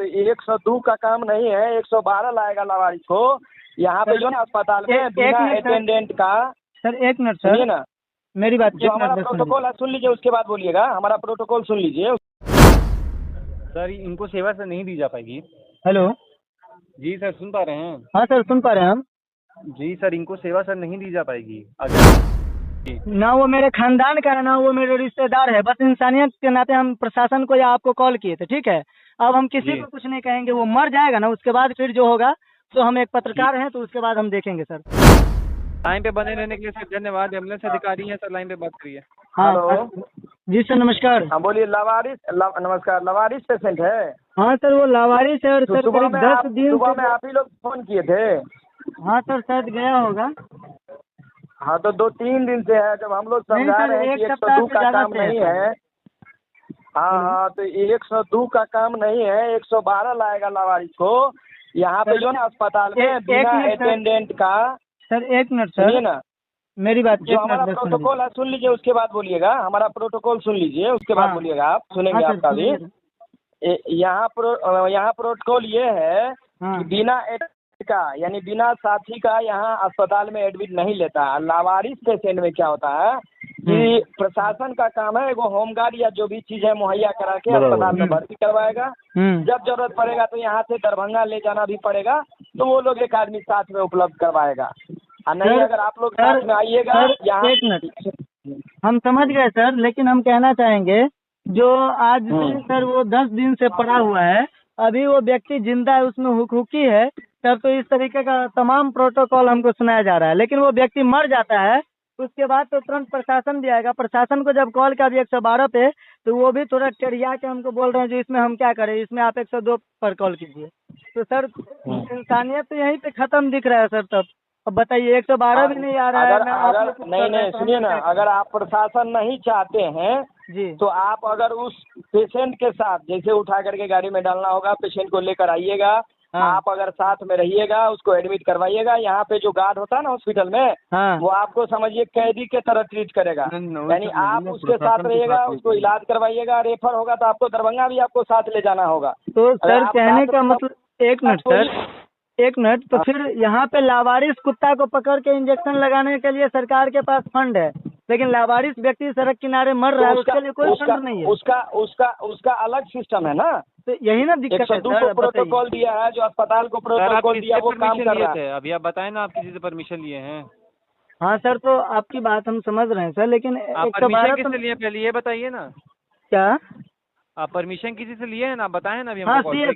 तो 102 का काम नहीं है, 112 लाएगा लावारिस को। यहाँ पे जो ना अस्पताल में बिना अटेंडेंट का। सर एक मिनट सर, सुनिए ना, मेरी बात जो हमारा प्रोटोकॉल है सुन लीजिए, उसके बाद बोलिएगा। हमारा प्रोटोकॉल सुन लीजिए। सर इनको सेवा सर नहीं दी जा पाएगी। हेलो, जी सर सुन पा रहे हैं? हाँ सर सुन पा रहे हैं हम। जी सर, इनको सेवा सर नहीं दी जा पाएगी अगर ना वो मेरे खानदान का है ना वो मेरे रिश्तेदार है, बस इंसानियत के नाते हम प्रशासन को या आपको कॉल किए थे, ठीक है। अब हम किसी जी। को कुछ नहीं कहेंगे, वो मर जाएगा ना उसके बाद फिर जो होगा, तो हम एक पत्रकार हैं तो उसके बाद हम देखेंगे सर। लाइन पे बने रहने के लिए सर धन्यवाद। एम्बुलेंस अधिकारी हैं सर, लाइन पे बात करिए। हाँ हेलो। जी सर नमस्कार। हाँ बोलिए। नमस्कार, लावारिस पेशेंट है? हाँ सर वो लावारिस है और तो सर सुबह करीब में 10 दिन सुबह से। में आप ही लोग फोन किए थे? हाँ सर शायद गया होगा। हाँ तो 2-3 दिन से है, जब हम लोग नहीं समझा सर, रहे हैं एक कि सप्ताह 102 से का ज्यादा काम से है नहीं सर। है। हाँ तो 102 का काम नहीं है, 112 लाएगा लावारिस को। यहाँ पे सर, जो ना अस्पताल में एक बिना मिनट सर। अटेंडेंट का। सर एक मिनट सुनिए सर, ना, मेरी बात जो एक हमारा मिनट बस सुनिए। प्रोटोकॉल है सुन लीजिए, उसके बाद बोलिएगा। हमारा प्रोटोकॉल सुन लीजिए, उसके बाद हाँ। बोलिएगा। आप सुनेंगे हाँ सर आपका भी। सुनिए। यहाँ प्रोटोकॉल ये है हाँ कि बिना एडमिट का, यानी बिना साथी का यहाँ अस्पताल में एडमिट नहीं लेता। लावारिस पेशेंट में क्या होता है कि प्रशासन का काम है वो होमगार्ड या जो भी चीज़ है मुहैया करा के अस्पताल में भर्ती करवाएगा। जब जरूरत पड़ेगा तो यहाँ से दरभंगा ले जाना भी पड़ेगा, तो वो लोग एक आदमी साथ में उपलब्ध करवाएगा। और नहीं सर, अगर आप लोग साथ में आइएगा सर, यहाँ। एक मिनट, हम समझ गए सर, लेकिन हम कहना चाहेंगे जो आज से सर वो 10 दिन से पड़ा हुआ है, अभी वो व्यक्ति जिंदा है, उसमें हुकहुकी है, तब तो इस तरीके का तमाम प्रोटोकॉल हमको सुनाया जा रहा है। लेकिन वो व्यक्ति मर जाता है, उसके बाद तो तुरंत प्रशासन भी आएगा। प्रशासन को जब कॉल किया 112 पे, तो वो भी थोड़ा टेढ़िया के हमको बोल रहे हैं जो इसमें हम क्या करें, इसमें आप 102 पर कॉल कीजिए। तो सर इंसानियत तो यहीं पे खत्म दिख रहा है सर। तब अब बताइए 112 भी नहीं आ रहा है ना, आप लोग कुछ कर रहे हैं, तो हम सुनिए ना, क्या करें? अगर आप प्रशासन नहीं चाहते हैं जी तो आप अगर उस पेशेंट के साथ जैसे उठा करके गाड़ी में डालना होगा, पेशेंट को लेकर आइएगा। हाँ। आप अगर साथ में रहिएगा, उसको एडमिट करवाइएगा। यहाँ पे जो गार्ड होता है ना हॉस्पिटल में, हाँ। वो आपको समझिए कैदी के तरह ट्रीट करेगा। यानी आप उसके साथ रहिएगा, उसको इलाज करवाइएगा। रेफर होगा तो आपको दरभंगा भी आपको साथ ले जाना होगा। तो अगर सर आप कहने साथ का में- मतलब, एक मिनट सर, एक मिनट, तो फिर यहाँ पे लावारिस कुत्ता को पकड़ के इंजेक्शन लगाने के लिए सरकार के पास फंड है, लेकिन लावारिस व्यक्ति सड़क किनारे मर रहा है, उसके लिए कोई फंड नहीं है। उसका अलग सिस्टम है ना। तो यही ना दिक्कत है 102 सर। को प्रोटोकॉल दिया है, जो अस्पताल को प्रोटोकॉल दिया वो काम कर रहा है। अभी आप बताएं ना, आप किसी से परमिशन लिए हैं? हाँ सर, तो आपकी बात हम समझ रहे हैं सर, लेकिन आप 112 परमिशन तो किससे लिए पहले ये बताइए ना। क्या? आप परमिशन किसी से लिए हैं ना, आप बताएं ना अभी हाँ हमको कॉल पे।